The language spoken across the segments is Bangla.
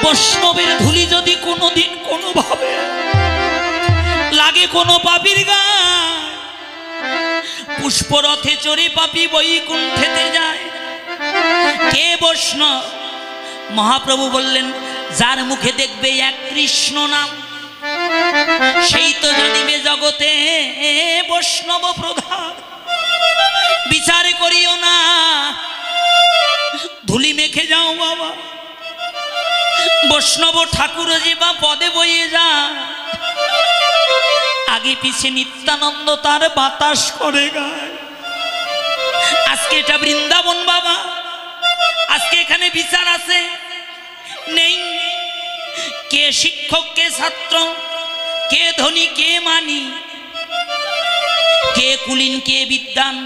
বৈষ্ণবের ধুলি যদি কোনোদিন কোনোভাবে লাগে কোনো পাপীর গায়ে, পুষ্পরথে চড়ে পাপী বৈকুণ্ঠেতে যায়। কে বৈষ্ণব? মহাপ্রভু বললেন, যার মুখে দেখবে এক কৃষ্ণ নাম, সেই তো জানিবে জগতে বৈষ্ণব প্রধান। বিচার করিও না, ধুলি মেখে যাও বাবা। বৈষ্ণব ঠাকুর যে বা পদে বইয়ে যা, আগে পিছে নিত্যানন্দ তার বাতাস করে গায়। আজকে এটা বৃন্দাবন বাবা, আজকে এখানে বিচার আছে নেই। কে শিক্ষক, কে ছাত্র, কে ধনী, কে মানি, কে কুলীন, কে বিদ্বান,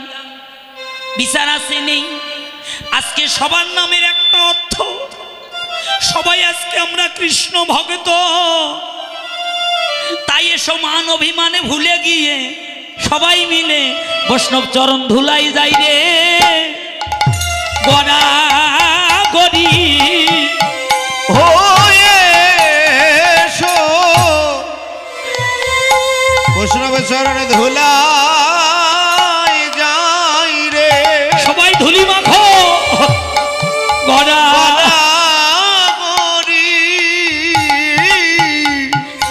বিচার আছে নেই। আজকে সবার নামের একটা অর্থ, সবাই আজকে আমরা কৃষ্ণ ভক্ত। তাই এসো মান অভিমানে ভুলে গিয়ে সবাই মিলে বৈষ্ণব চরণ ধুলাই যাই রে গড়া গড়ি। বৈষ্ণবের চরণে ধুলাই যাই রে, সবাই ধুলি মাখো গড়া গড়ি।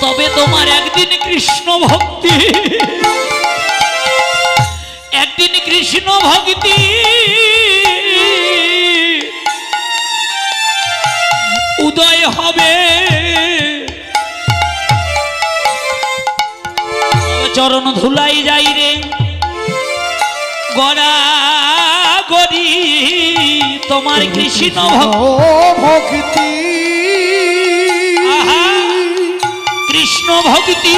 তবে তোমার একদিন কৃষ্ণ ভক্তি, একদিন কৃষ্ণ ভক্তি উদয় হবে। চরণ ধুলাই যাই রে গড়া গড়ি, তোমার কৃষ্ণ ভক্তি, কৃষ্ণ ভক্তি,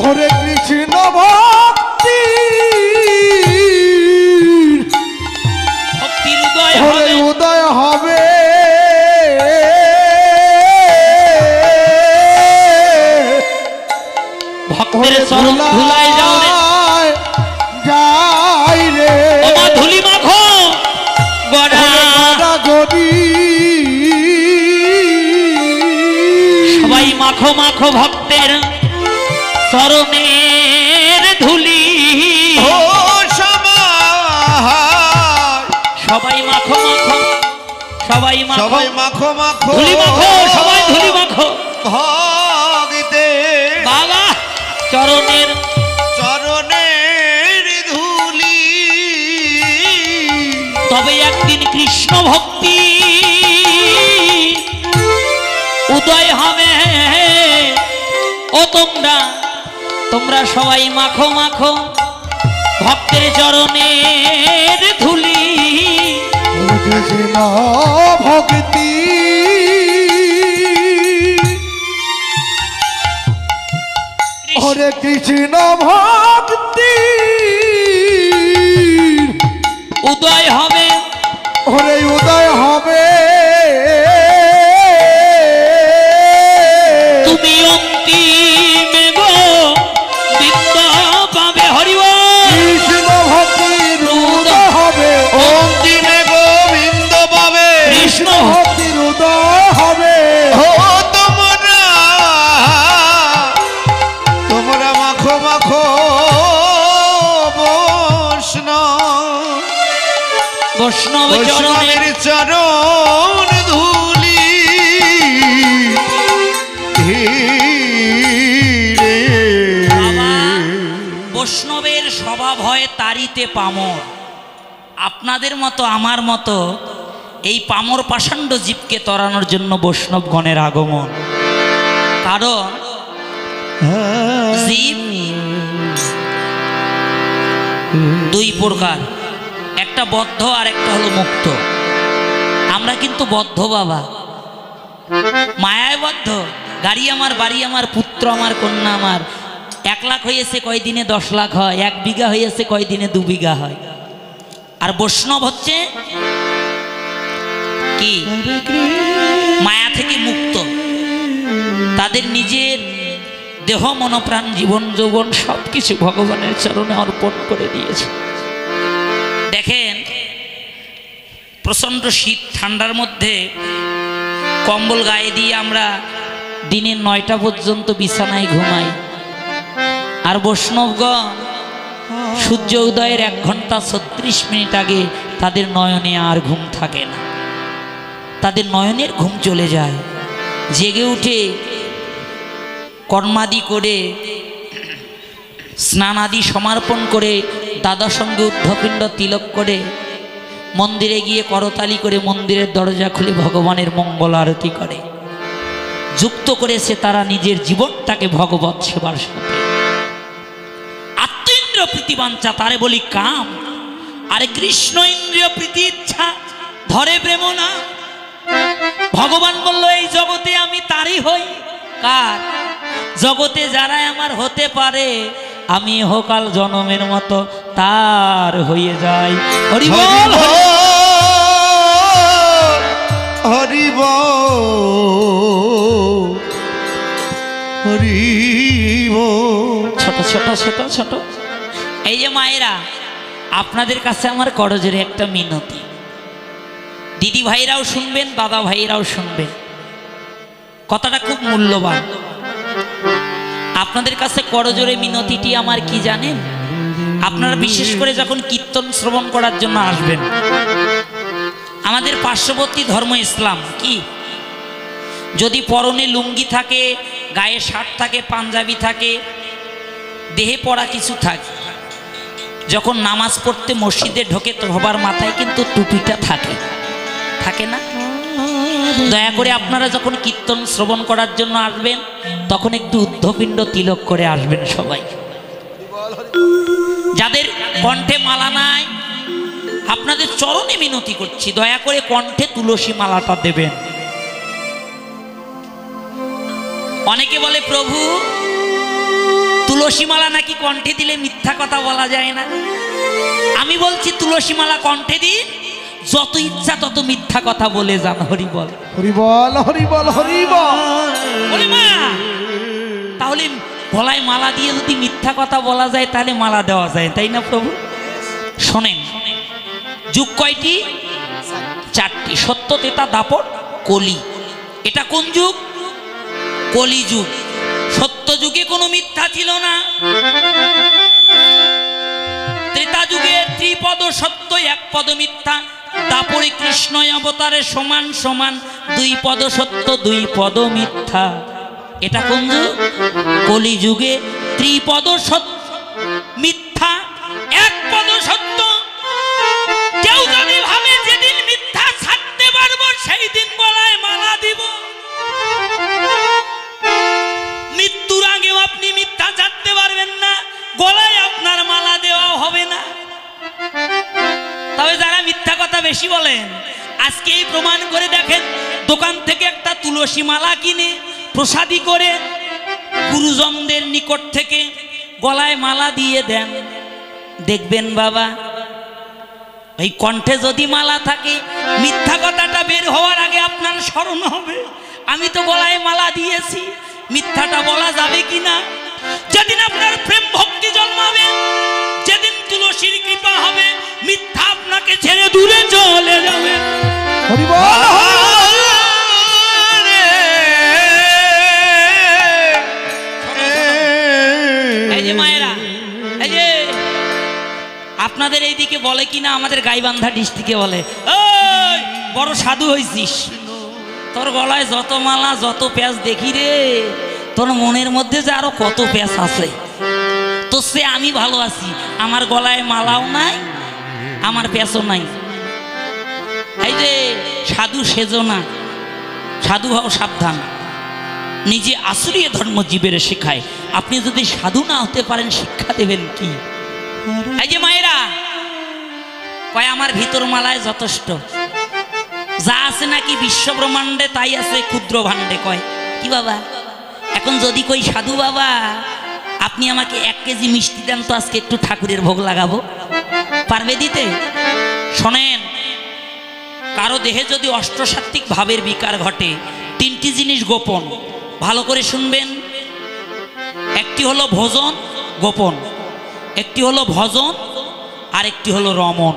ওরে কৃষ্ণ ভক্তি, ভক্তির উদয় হবে, উদয় হবে। ভক্তের চরণ ধুলাই যাও রে যাই রে, তোমার ধুলি মাখো গড়া গড়ি। সবাই মাখো মাখো ভক্তের চরণের ধুলি। সবাই মাখো মাখো, সবাই সবাই মাখো মাখো, ধুলি মাখো, সবাই ধুলি মাখো ভক্তে বাবা চরণের চরণের ধুলি। তবে একদিন কৃষ্ণ ভক্তি উদয় হবে। ও তোমরা তোমরা সবাই মাখো মাখো ভক্তের চরণের ধুলি। কৃষ্ণ ভক্তি, হরে কৃষ্ণ ভক্তি উদয় হবে, হরে উদয় হবে। তুমি অন্তিমে গো বিন্দ পাবে হরিব। কৃষ্ণ ভক্তির উদয় হবে, অন্তিমে গোবিন্দ পাবে। কৃষ্ণ ভক্তির উদয় হবে। ও তোমরা তোমরা মাখো মাখো বৈষ্ণব বৈষ্ণবের চরণ ধুলি। বৈষ্ণবের স্বভাব হয় তারিতে পামর। আপনাদের মতো আমার মতো এই পামর পাষাণ্ড জীবকে তরানোর জন্য বৈষ্ণবগণের আগমন। কারণ জীব দুই প্রকার, একটা বদ্ধ আর একটা হলো মুক্ত। আমরা কিন্তু বদ্ধ বাবা, মায়ায় বদ্ধ। গাড়ি আমার, বাড়ি আমার, পুত্র আমার, কন্যা আমার। 1 লাখ হয়েছে কয়দিনে 10 লাখ হয়, 1 বিঘা হয়েছে কয়দিনে 2 বিঘা হয়। আর বৈষ্ণব হচ্ছে কি মায়া থেকে মুক্ত। তাদের নিজের দেহ মনপ্রাণ জীবন যৌবন সবকিছু ভগবানের চরণে অর্পণ করে দিয়েছে। দেখেন প্রচণ্ড শীত ঠান্ডার মধ্যে কম্বল গায়ে দিয়ে আমরা দিনের 9টা পর্যন্ত বিছানায় ঘুমাই, আর বৈষ্ণবগণ সূর্য উদয়ের 1 ঘন্টা 36 মিনিট আগে তাদের নয়নে আর ঘুম থাকে না, তাদের নয়নের ঘুম চলে যায়। জেগে উঠে কর্মাদি করে স্নানাদি সমর্পণ করে দাদার সঙ্গে ঊর্ধ্বপিণ্ড তিলক করে মন্দিরে গিয়ে করতালি করে মন্দিরের দরজা খুলে ভগবানের মঙ্গল আরতি করে। যুক্ত করেছে তারা নিজের জীবনটাকে ভগবত সেবার সাথে। আত্মইন্দ্রিয় প্রীতিবাঞ্ছা তারে বলি কাম, আরে কৃষ্ণ ইন্দ্রিয় প্রীতি ইচ্ছা ধরে প্রেম না। ভগবান বলল এই জগতে আমি তারই হই। কার? জগতে যারা আমার হতে পারে আমি ইহকাল জনমের মতো তার হয়ে যাই। হরি বল হরি বল হরি বল। ছোট ছোট ছোট ছোট এই যে মায়েরা, আপনাদের কাছে আমার করজোরে একটা মিনতি, দিদি ভাইরাও শুনবেন, দাদা ভাইরাও শুনবেন, কথাটা খুব মূল্যবান। আপনাদের কাছে করজোরে মিনতিটি আমার কি জানেন? আপনারা বিশেষ করে যখন কীর্তন শ্রবণ করার জন্য আসবেন, আমাদের পার্শ্ববর্তী ধর্ম ইসলাম কি, যদি পরনে লুঙ্গি থাকে, গায়ে শার্ট থাকে, পাঞ্জাবি থাকে, দেহে পড়া কিছু থাকে, যখন নামাজ পড়তে মসজিদে ঢোকে সবার মাথায় কিন্তু টুপিটা থাকে, থাকে না? দয়া করে আপনারা যখন কীর্তন শ্রবণ করার জন্য আসবেন তখন একটু ঊর্ধ্বপিণ্ড তিলক করে আসবেন সবাই। যাদের কণ্ঠে মালা নাই আপনাদের চরণে মিনতি করছি, দয়া করে কণ্ঠে তুলসী মালাটা দেবেন। অনেকে বলে প্রভু তুলসী মালা নাকি কণ্ঠে দিলে মিথ্যা কথা বলা যায় না। আমি বলছি তুলসী মালা কণ্ঠে দিন, যত ইচ্ছা তত মিথ্যা কথা বলে যান। হরি বল হরি বল হরি বল হরি বল। বলি মা, তাহলে গলায় মালা দিয়ে যদি মিথ্যা কথা বলা যায় তাহলে মালা দেওয়া যায়, তাই না প্রভু? শোনেন, যুগ কয়টি? 4টি, সত্য, তেতা, দাপট, কলি। এটা কোন যুগ? কলি যুগ। সত্য যুগে কোনো মিথ্যা ছিল না। ত্রেতা যুগে ত্রিপদ সত্য, 1 পদ মিথ্যা। তারপরে কৃষ্ণ অবতারে সমান সমান 2 পদ সত্য, 2 পদ মিথ্যা। এটা কোন যুগ? কলি যুগে ত্রিপদ সত্য মিথ্যা, 1 পদ সত্য। কেউ যদি ভাবে যেদিন মিথ্যা ছাড়তে পারবো সেই দিন গলায় মালা দিব, মৃত্যুর আগেও আপনি মিথ্যা ছাড়তে পারবেন না, গলায় আপনার মালা দেওয়া হবে না। তবে যারা মিথ্যা কথা বেশি বলেন আজকেই প্রমাণ করে দেখেন, দোকান থেকে একটা তুলসী মালা কিনে প্রসাদী করে গুরুজনদের নিকট থেকে গলায় মালা দিয়ে দেন, দেখবেন বাবা এই কণ্ঠে যদি মালা থাকে মিথ্যা কথাটা বের হওয়ার আগে আপনার স্মরণ হবে আমি তো গলায় মালা দিয়েছি, মিথ্যাটা বলা যাবে কিনা। যেদিন আপনার প্রেম ভক্তি জন্মাবে, যেদিন তুলসীর কৃপা হবে, মিথ্যা আপনাকে ছেড়ে দূরে চলে যাবে। হরি বল এই যে মায়েরা, এই যে আপনাদের এইদিকে বলে কিনা, আমাদের গাইবান্ধা ডিস্ট্রিক্টে বলে, ওই বড় সাধু হয়েছিস, তোর গলায় যত মালা যত প্যাঁচ দেখি রে, তোর মনের মধ্যে যে আরো কত প্যাঁচ আছে, তো সে আমি ভালো আছি, আমার গলায় মালাও নাই আমার প্যাঁচও নাই। এই যে সাধু সেজো না, সাধু হও সাবধান, নিজে আসুরিয়ে ধর্ম জীবের শেখায়। আপনি যদি সাধু না হতে পারেন শিক্ষা দেবেন কি? এই যে মায়েরা কয় আমার ভিতর মালায় যথেষ্ট, যা আছে নাকি বিশ্ব ব্রহ্মাণ্ডে তাই আছে ক্ষুদ্র ভাণ্ডে। কয় কি বাবা, এখন যদি কই সাধু বাবা আপনি আমাকে 1 কেজি মিষ্টি দেন তো আজকে একটু ঠাকুরের ভোগ লাগাবো, পারবে দিতে? শোনেন, কারো দেহে যদি অষ্টসাত্ত্বিক ভাবের বিকার ঘটে 3টি জিনিস গোপন, ভালো করে শুনবেন। একটি হলো ভোজন গোপন, একটি হলো ভজন, আর একটি হলো রমন।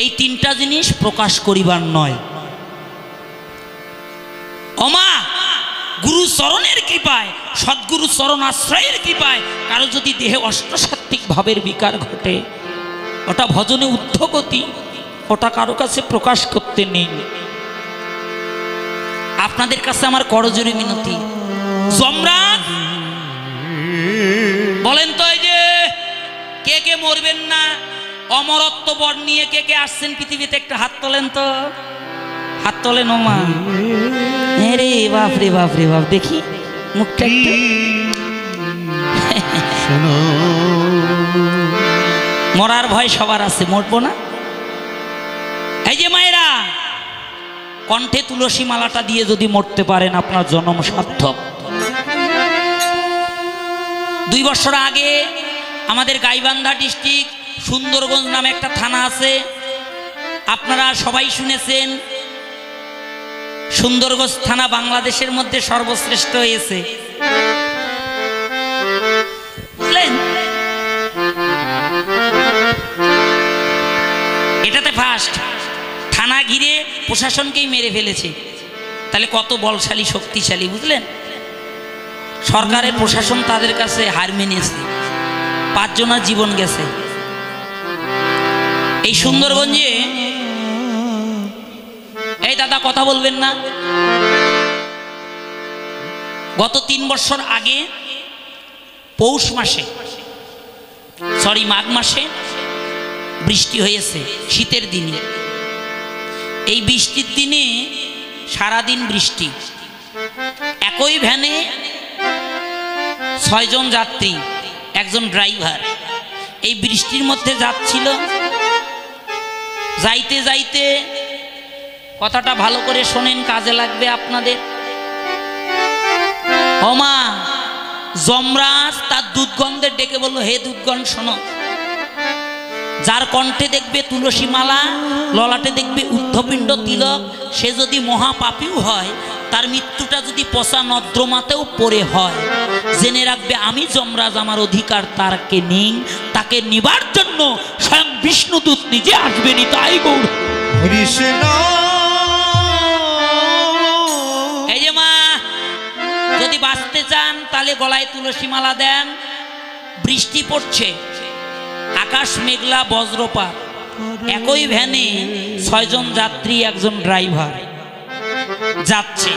এই 3টা জিনিস প্রকাশ করিবার নয়। ওমা, গুরু চরণের কৃপায়, সদ্গুরু চরণ আশ্রয়ের কৃপায় কারো যদি দেহে অষ্টসাত্ত্বিক ভাবের বিকার ঘটে, ওটা ভজনে ঊর্ধ্বগতি, ওটা কারো কাছে প্রকাশ করতে নেই। আপনাদের কাছে আমার করজোড়ে মিনতি, যমরাজ বলেন তো, এই যে কে কে মরবেন না, অমরত্ব বর নিয়ে কে কে আসছেন পৃথিবীতে, একটা হাত তোলেন তো, হাত তোলেন। ওমা রে বাপ রে বাপ রে বাপ, দেখি মুখটা একটু। মরার ভয় সবার আছে, মরবো না। এই যে মায়েরা, কণ্ঠে তুলসী মালাটা দিয়ে যদি মরতে পারেন আপনার জন্ম সার্থক। 2 বছর আগে আমাদের গাইবান্ধা ডিস্ট্রিক্ট সুন্দরগঞ্জ নামে একটা থানা আছে, আপনারা সবাই শুনেছেন। সুন্দরগঞ্জ থানা বাংলাদেশের মধ্যে সর্বশ্রেষ্ঠ হয়েছে, বুঝলেন? এটাতে ফার্স্ট। থানা ঘিরে প্রশাসনকেই মেরে ফেলেছে, তাহলে কত বলশালী শক্তিশালী, বুঝলেন? সরকারের প্রশাসন তাদের কাছে হার মেনেছে, 5 জনের জীবন গেছে। এই সুন্দরগঞ্জে, এই দাদা কথা বলবেন না, গত 3 বছর আগে পৌষ মাসে, মাঘ মাসে বৃষ্টি হয়েছে, শীতের দিনে। এই বৃষ্টির দিনে সারাদিন বৃষ্টি, একই ভ্যানে 6 জন যাত্রী, একজন ড্রাইভার এই বৃষ্টির মধ্যে যাচ্ছিল। যাইতে যাইতে, কথাটা ভালো করে শোনেন, কাজে লাগবে আপনাদের। ওমা, যমরাজ তার দুধগন্ধে ডেকে বলল, হে দুধগণ শোনো, যার কণ্ঠে দেখবে তুলসী মালা, ললাটে দেখবে ঊর্ধ্বপিণ্ড তিলক, সে যদি মহাপাপীও হয়, তার মৃত্যুটা যদি পচা নর্দ্রমাতেও পড়ে হয়, জেনে রাখবে আমি যমরাজ আমার অধিকার তারকে নেই, তাকে নিবার জন্য স্বয়ং বিষ্ণুদূত নিজে আসবেনি। তাই গৌর এই যে মা, যদি বাঁচতে চান তাহলে গলায় তুলসী মালা দেন। বৃষ্টি পড়ছে, আকাশ মেঘলা, বজ্রপাত, একই ভ্যানে 6 জন যাত্রী, একজন ড্রাইভার যাচ্ছে।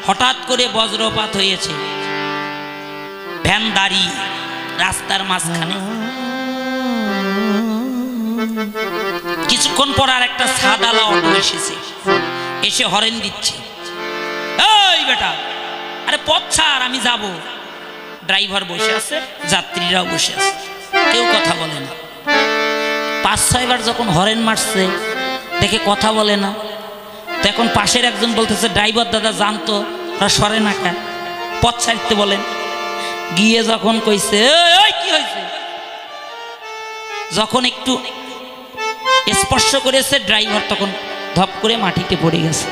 হঠাৎ করে বজ্রপাত হয়েছে, ভ্যান দাঁড়িয়ে রাস্তার মাঝখানে। কিছুক্ষণ পর আর একটা সাদালা অটো এসেছে, এসে হরেন দিচ্ছে, এই বেটা, আরে পথ ছাড়, আমি যাব। ড্রাইভার বসে আছে, যাত্রীরাও বসে আছে, কেউ কথা বলে না। 5-6 বার যখন হরেন মারছে, দেখে কথা বলে না, তো এখন পাশের একজন বলতেছে, ড্রাইভার দাদা জানতো ওরা সরে না, কেন পথ ছাড়তে বলেন। গিয়ে যখন কইছে, এই কি হয়েছে, যখন একটু স্পর্শ করেছে ড্রাইভার, তখন ধপ করে মাটিতে পড়ে গেছে,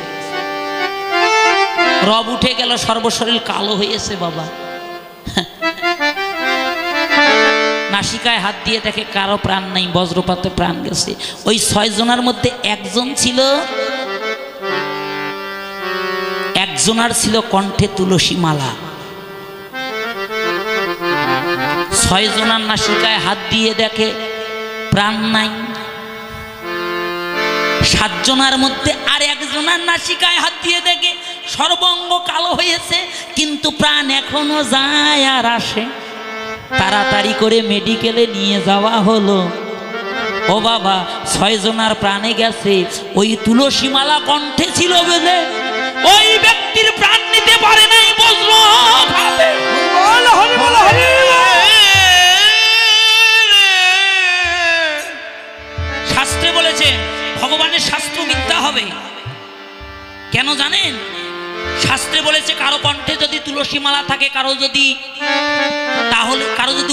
রব উঠে গেল, সর্বশরীর কালো হয়েছে বাবা। নাসিকায় হাত দিয়ে দেখে কারো প্রাণ নাই, বজ্রপাতে প্রাণ গেছে। ওই 6 জনের মধ্যে একজনার ছিল কণ্ঠে তুলসী মালা। 6 জনের নাসিকায় হাত দিয়ে দেখে প্রাণ নাই। 7 জনের মধ্যে আর 1 জনের নাসিকায় হাত দিয়ে দেখে সর্বঙ্গ কালো হয়েছে, কিন্তু প্রাণ এখনো যায় আর আসে। তাড়াতাড়ি করে মেডিকেলে নিয়ে যাওয়া হলো। ও বাবা, 6 জনের প্রাণে গেছে, ওই তুলসী মালা কণ্ঠে ছিল বলে ওই ব্যক্তির প্রাণ নিতে পারে নাই। বজ্র শাস্ত্রে বলেছে, ভগবানের শাস্ত্র মিথ্যা হবে কেন জানেন? শাস্ত্রে বলেছে, কারো কণ্ঠে যদি তুলসী মালা থাকে, কারো যদি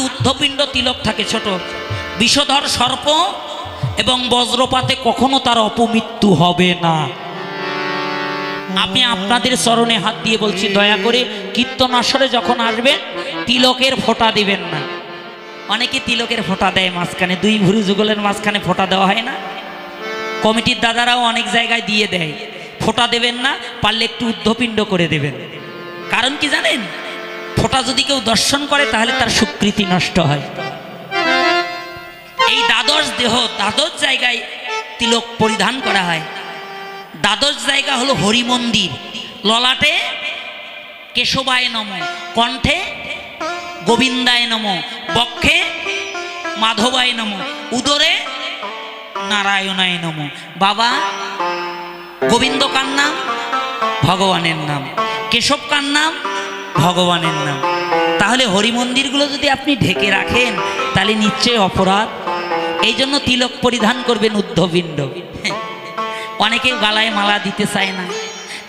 ঊর্ধ্বপিণ্ড তিলক থাকে, ছোট বিষধর সর্প এবং বজ্রপাতে কখনো তার অপমৃত্যু হবে না। আমি আপনাদের চরণে হাত দিয়ে বলছি, দয়া করে কীর্তন আসরে যখন আসবেন তিলকের ফোঁটা দিবেন না। অনেকে তিলকের ফোঁটা দেয় মাঝখানে, 2 ভুরু যুগলের মাঝখানে ফোঁটা দেওয়া হয় না। কমিটির দাদারাও অনেক জায়গায় দিয়ে দেয়, ফোঁটা দেবেন না, পারলে একটু ঊর্ধ্বপিণ্ড করে দেবেন। কারণ কি জানেন, ফোঁটা যদি কেউ দর্শন করে তাহলে তার সুকৃতি নষ্ট হয়। এই দ্বাদশ দেহ, দ্বাদশ জায়গায় তিলক পরিধান করা হয়। দ্বাদশ জায়গা হলো হরি মন্দির। ললাটে কেশবায় নম, কণ্ঠে গোবিন্দায় নম, বক্ষে মাধবায় নম, উদরে নারায়ণায় নম। বাবা, গোবিন্দ কার নাম? ভগবানের নাম। কেশব কার নাম? ভগবানের নাম। তাহলে হরি মন্দিরগুলো যদি আপনি ঢেকে রাখেন তাহলে নিশ্চয়ই অপরাধ। এই জন্য তিলক পরিধান করবেন ঊর্ধ্বপিণ্ড। অনেকে গলায় মালা দিতে চায় না,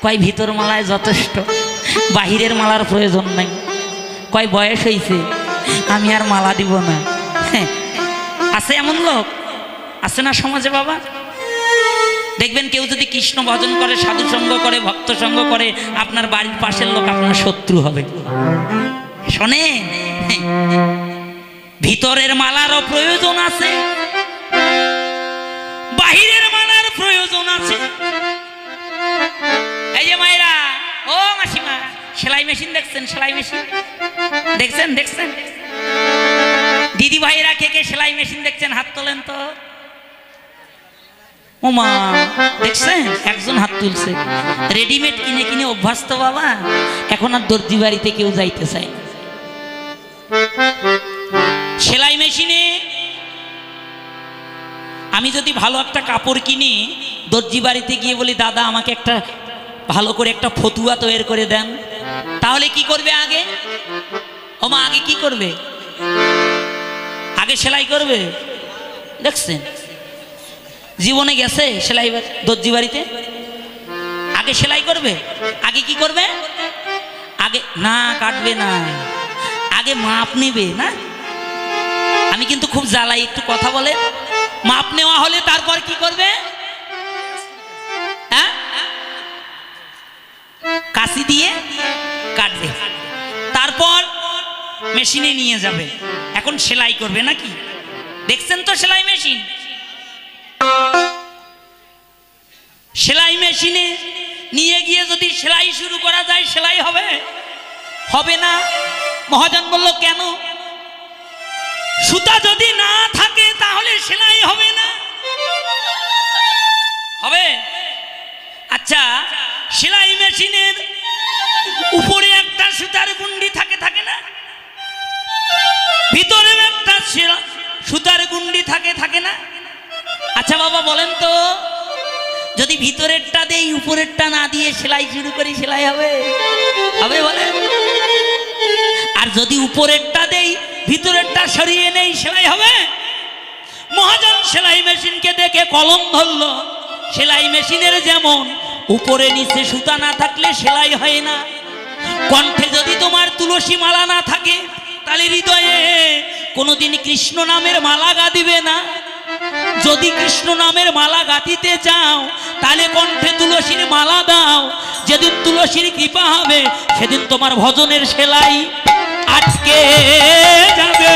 কয় ভিতর মালায় যথেষ্ট, বাহিরের মালার প্রয়োজন নাই। কয় বয়স হয়েছে, আমি আর মালা দিব না। আছে এমন লোক, আছে না সমাজে বাবা? দেখবেন কেউ যদি কৃষ্ণ ভজন করে, সাধু সঙ্গ করে, ভক্ত সঙ্গ করে, আপনার বাড়ির পাশের লোক আপনার শত্রু হবে। শোনেন, ভিতরের মালারও প্রয়োজন আছে, বাহিরের মালার প্রয়োজন আছে। এই যে মায়েরা, ও মাসিমা, সেলাই মেশিন দেখছেন? সেলাই মেশিন দেখছেন? দেখছেন? দিদি ভাইরা কে কে সেলাই মেশিন দেখছেন? হাত তোলেন তো। ওমা, দেখছেন? একজন হাত তুলছে। রেডিমেড কিনে কিনে অভ্যাস তো বাবা, এখন আর দর্জি বাড়িতে কেউ যাইতে চায় না। সেলাই মেশিনে আমি যদি ভালো একটা কাপড় কিনি, দর্জি বাড়িতে গিয়ে বলি, দাদা আমাকে একটা ভালো করে একটা ফতুয়া তৈরি করে দেন, তাহলে কি করবে? আগে ওমা, আগে কি করবে? আগে সেলাই করবে। দেখছেন? জীবনে গেছে সেলাই দর্জি বাড়িতে? আগে সেলাই করবে। আগে কি করবে? আগে না কাটবে না, আগে মাপ নেবে না। আমি কিন্তু খুব জ্বালাই, একটু কথা বলে। মাপ নেওয়া হলে তারপর কি করবে? হ্যাঁ, কাঁচি দিয়ে কাটবে, তারপর মেশিনে নিয়ে যাবে। এখন সেলাই করবে নাকি? দেখছেন তো সেলাই মেশিন? সেলাই মেশিনে নিয়ে গিয়ে যদি সেলাই শুরু করা যায়, সেলাই হবে? হবে না। মহাজন বলল, কেন? সুতা যদি না থাকে তাহলে সেলাই হবে না। হবে? আচ্ছা, সেলাই মেশিনের উপরে একটা সুতার গুন্ডি থাকে, থাকে না? ভিতরে একটা সুতার গুন্ডি থাকে, থাকে না? আচ্ছা বাবা বলেন তো, যদি ভিতরেরটা দেই উপরেরটা না দিয়ে সেলাই শুরু করি, সেলাই হবে? হবে বলেন? আর যদি উপরেরটা দেই ভিতরেরটা সরিয়ে নেই, সেলাই হবে? মহাজন সেলাই মেশিনকে দেখে কলম ধরল। সেলাই মেশিনের যেমন উপরে নিচে সুতা না থাকলে সেলাই হয় না, কণ্ঠে যদি তোমার তুলসী মালা না থাকে তাহলে হৃদয়ে কোনোদিন কৃষ্ণ নামের মালা গাঁদিবে না। যদি কৃষ্ণ নামের মালা গাঁথিতে চাও তাহলে কণ্ঠে তুলসীর মালা দাও। যেদিন তুলসীর কৃপা হবে সেদিন তোমার ভজনের সেলাই আটকে যাবে।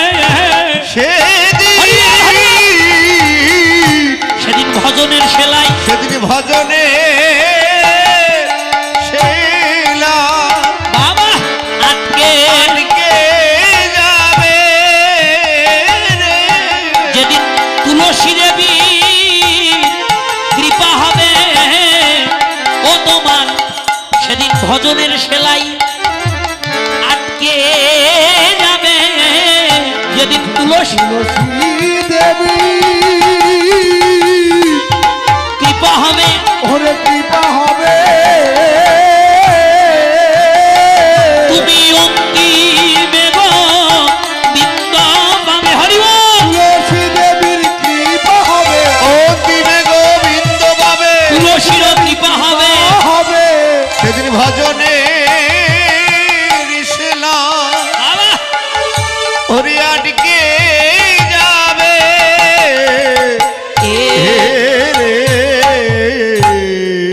সেদিন ভজনের সেলাই, সেদিন ভজনে বাবা আটকে যাবে। যেদিন তুলসী দেবী কৃপা হবে ও তোমার, সেদিন ভজনের সেলাই আটকে যাবে। যেদিন তুলসী দেবী কৃপা হবে, ওরে কৃপা হবে, তুমি অন্তিমে গো বিন্দ পাবে। হরিব তুলসী দেবীর কৃপা হবে, অন্তিমে গোবিন্দ পাবে, তুলসীর কৃপা হবে, হবে সেদিন ভজনে হরি আটকে যাবে।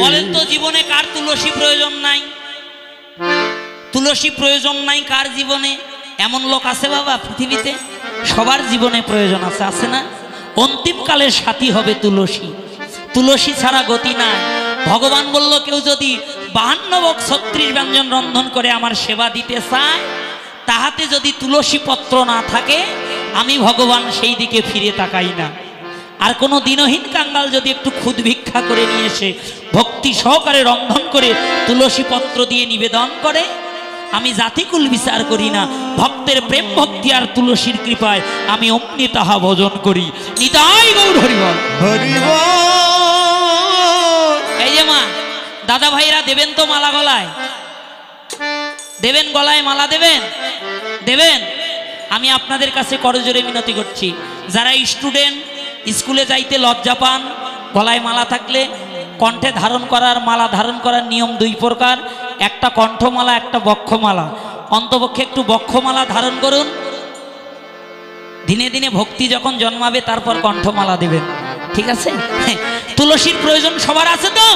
বলেন তো জীবনে কার তুলসী প্রয়োজন নাই? তুলসী প্রয়োজন নাই কার জীবনে? এমন লোক আছে বাবা পৃথিবীতে? সবার জীবনে প্রয়োজন আছে, আছে না? অন্তিমকালের সাথী হবে তুলসী। তুলসী ছাড়া গতি নাই। ভগবান বলল কেউ যদি 52 বক 36 ব্যঞ্জন রন্ধন করে আমার সেবা দিতে চায়, তাহাতে যদি তুলসী পত্র না থাকে আমি ভগবান সেই দিকে ফিরে তাকাই না। আর কোনো দিনহীন কাঙ্গাল যদি একটু খুদ ভিক্ষা করে নিয়ে এসে ভক্তি সহকারে রন্ধন করে তুলসী পত্র দিয়ে নিবেদন করে, আমি জাতিকুল বিচার করি না, ভক্তের প্রেম ভক্তি আর তুলসীর কৃপায় আমি অমনি তাহা ভোজন করি। নিতাই গৌর হরিবল। এই যে মা দাদা ভাইরা দেবেন তো মালা গলায়, দেবেন গলায় মালা দেবেন, দেবেন। আমি আপনাদের কাছে করজোরে মিনতি করছি, যারা স্টুডেন্ট স্কুলে যাইতে লজ্জা পান, গলায় মালা থাকলে কণ্ঠে ধারণ করার মালা ধারণ করার নিয়ম 2 প্রকার, একটা কণ্ঠমালা একটা বক্ষমালা। অন্তপক্ষে একটু বক্ষমালা ধারণ করুন, দিনে দিনে ভক্তি যখন জন্মাবে তারপর কণ্ঠমালা দেবেন, ঠিক আছে? তুলসীর প্রয়োজন সবার আছে তো?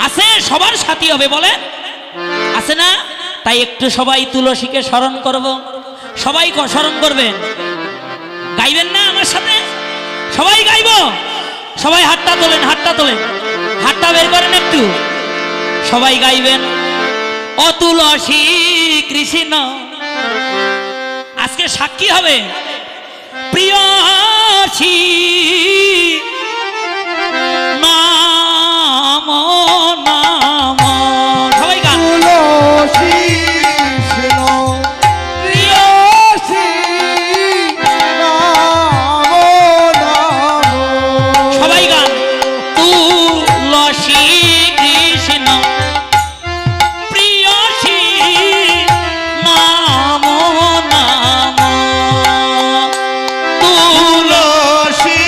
আছে, সবার সাথী হবে বলেন, আছে না? তাই একটু সবাই তুলসীকে স্মরণ করব, সবাই স্মরণ করবেন। গাইবেন না আমার সাথে? সবাই গাইব, সবাই হাতটা তোলেন, হাতটা তোলেন, হাতটা বের করেন একটু, সবাই গাইবেন। ও তুলসী কৃষ্ণ, আজকে সাক্ষী হবে প্রিয়সী নাম নাম, সবাই গান। তুলসী প্রিয়সী নাম নাম, সবাই গান। তুলসী কৃষ্ণ প্রিয়সী নাম নাম, তুলসী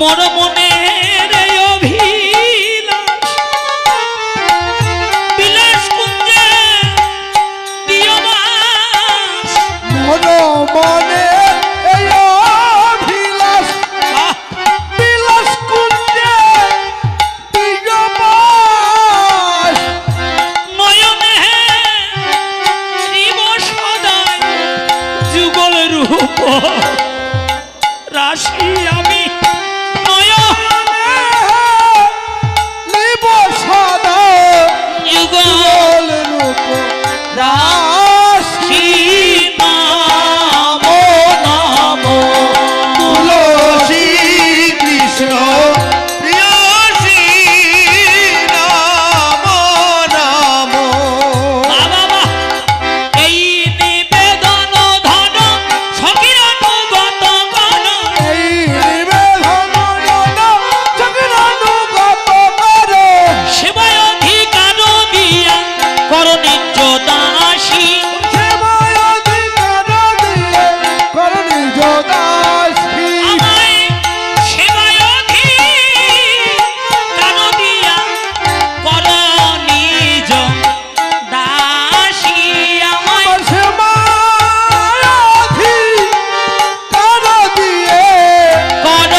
মোর মনের অভিলাষ বিলাস কুঞ্জে দিও বাস মোর মনে এই অভিলাষ বিলাস কুঞ্জে দিও বাস নয়নে রিব সদাই যুগল রূপ রাশি আমি নয়নে লিব সদা যুগল রূপ রাশি নামো নামো তুলসী কৃষ্ণ প্রিয়সী নাম নাম বাবা এই নিবেদন ধন সকিরানুগত গণ এই নিবেদন চক্রানুগত করে সেবায় অধিকার দিয়া কর নিজ দাসী সেবায় অধিকার দিয়ে কর নিজ দাসী আমায় সেবায় অধিকার দিয়া কর নিজ দাসী আমায় আমার সেবায় অধিকার দিয়ে কর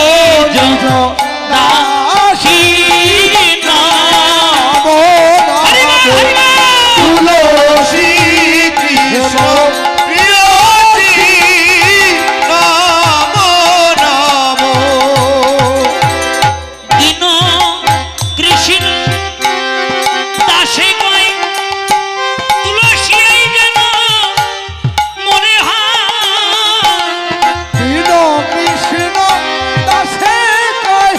নিজ দাসী নাম হরি বল, হরি বল। তুলসী কৃষ্ণ প্রিয়সী নাম নাম দিন কৃষ্ণ দাসে কয় তুলসী এই যেন মনে হয় দীন কৃষ্ণ দাসে কয়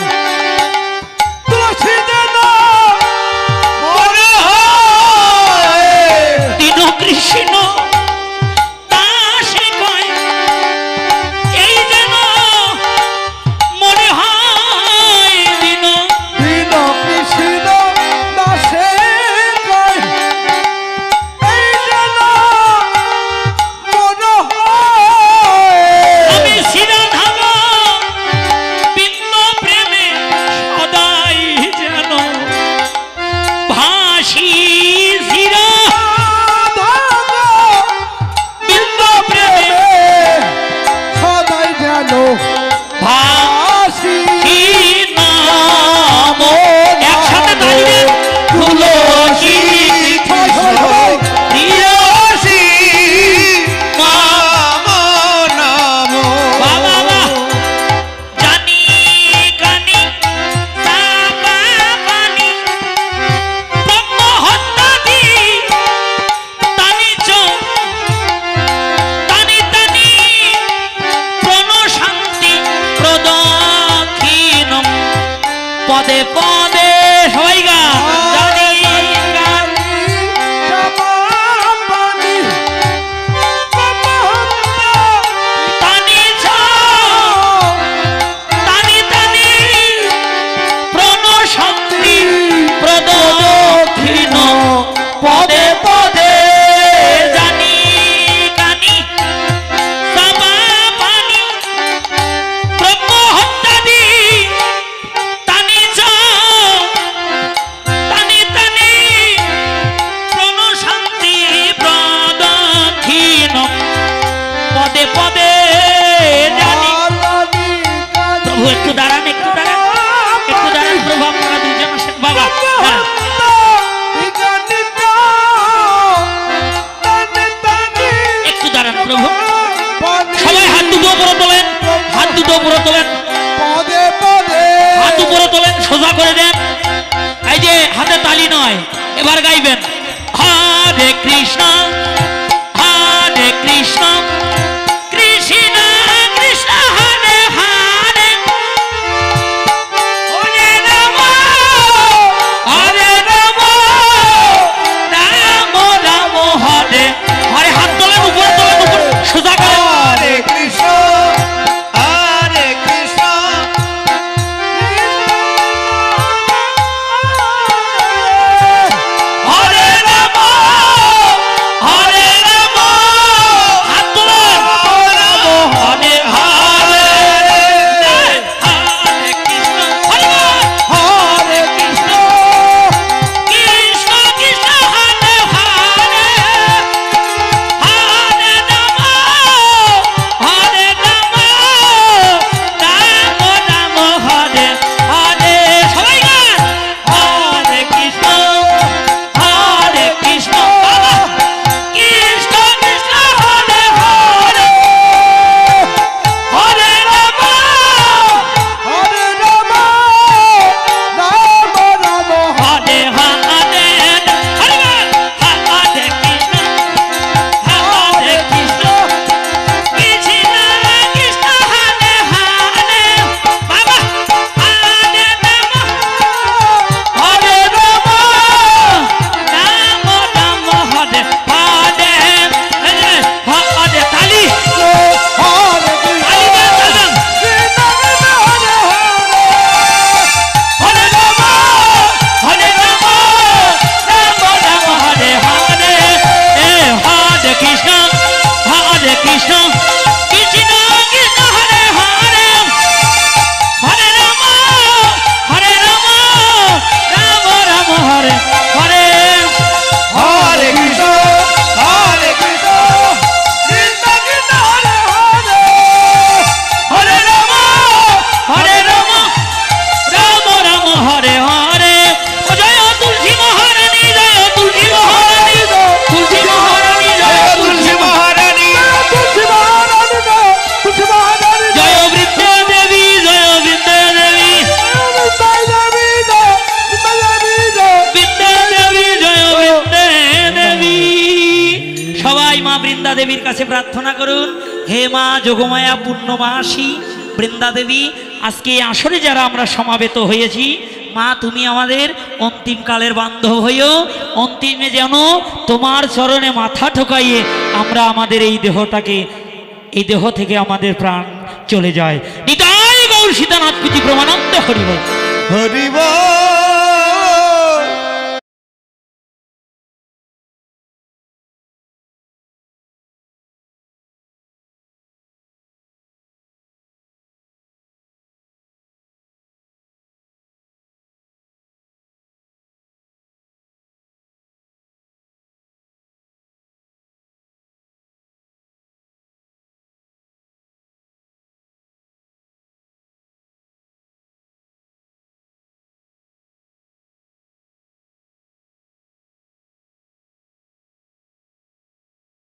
তুলসী যেন মনে হয় দিন কৃষ্ণ দাসে কয় এই যেন মনে হয় দিন দীন কৃষ্ণ দাসে কয় এই যেন মনে হয় আমি শিরাধাম বিন্দ প্রেমে সদাই যেন ভাসি শিরা বিন্দ প্রেমে সদাই যেন ভাসি আসি নাম একসাথে দাঁড়িয়ে তুলসী কৃষ্ণ প্রিয়সী নাম নাম বাবা জানি কানি সাবা পানি ব্রহ্ম হত্যাদি তানি চো তানি তানি প্রণ শান্তি প্রদক্ষিণম পদে পদে সবাই গা জানি কানি তানি চো তানি তানি প্রণ শান্তি প্রদক্ষিণ পদে পদে জানি কানি সাবা পানি ব্রহ্ম হত্যাদি তানি চ তানি তানি প্রণ শান্তি প্রদক্ষিণ পদে পদে জানি প্রভু একটু দাঁড়ান একটু দাঁড়ান একটু দাঁড়ান প্রভু আপনারা দুজন আসেন বাবা দাঁড়ান। একটু দাঁড়ান প্রভু সবাই হাত দুটো উপরে তোলেন হাত দুটো উপরে তোলেন পদে পদে হাত উপরে তোলেন সোজা করে দেন এই যে হাতে তালি নয় এবার গাইবেন হরে কৃষ্ণ কৃষ্ণ কৃষ্ণ হরে হরে হরে রাম রাম রাম হরে হরে হাত তোলেন উপরে তোলেন উপরে সোজা করেন হরে কৃষ্ণ হরে রাম হাত তোলেন দেবীর কাছে প্রার্থনা করুন, হে মা যোগমায়া পূর্ণমাসী বৃন্দা দেবী, আজকে এই আসরে যারা আমরা সমাবেত হয়েছি, মা তুমি আমাদের অন্তিমকালের বান্ধব হইও, অন্তিমে যেন তোমার চরণে মাথা ঠোকাইয়ে আমরা আমাদের এই দেহটাকে, এই দেহ থেকে আমাদের প্রাণ চলে যায়। নিতাই গৌর সীতানাথ প্রীতি প্রমানন্দ হরিবল। হরিবল।